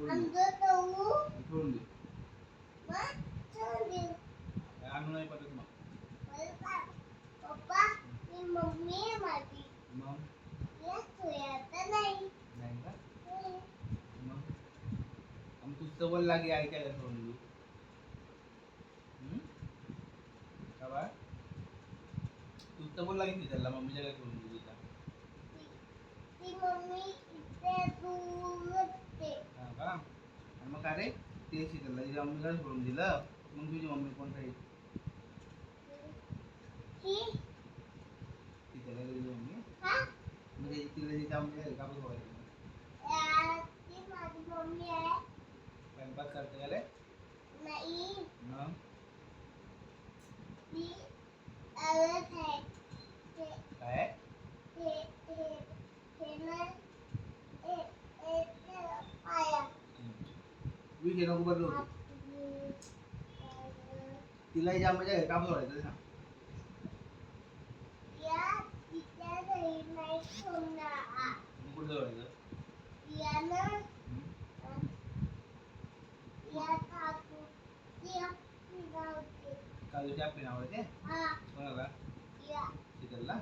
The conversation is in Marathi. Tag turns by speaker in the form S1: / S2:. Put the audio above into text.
S1: आमचं तऊ
S2: सोडून दे.
S1: मग सोडून
S2: आणू नाही पडत मग.
S1: पप्पा ही मम्मी आहे माझी.
S2: मग
S1: या सोयाचा नाही.
S2: नाही का? मग आम तू सवय लागे ऐकायला सोडून देऊ. का बा तू सवय लागेल त्याला मम्मीच्या काय सोडून देऊ तिला.
S1: ती मम्मी इथे दूर असते.
S2: हा का? आणि मग का रे ते शीतलला तिच्या मम्मीला सोडून दिलं मग तुझी मम्मी कोण राहील?
S1: ही
S2: शीतलला तुझी मम्मी
S1: हा
S2: म्हणजे तिला तिच्या मम्मीला का बघ बघायचं.
S1: ती माझी मम्मी आहे.
S2: स्वयंपाक करते का रे?
S1: नाही
S2: मग
S1: ती अलग आहे.
S2: काय?
S1: हे ना पाया
S2: विषय नको बदलू. तिला हिच्या मम्मीच्या घरी का बघ बघायचं ते सांग.
S1: या तिच्या घरी नाही सोडणार.
S2: मग कुठं बघायचं?
S1: या ना या काकू ती आपली गावची.
S2: काजूची आपली नाव आहे ते?
S1: हा
S2: कोणाला?
S1: या
S2: शीतलला?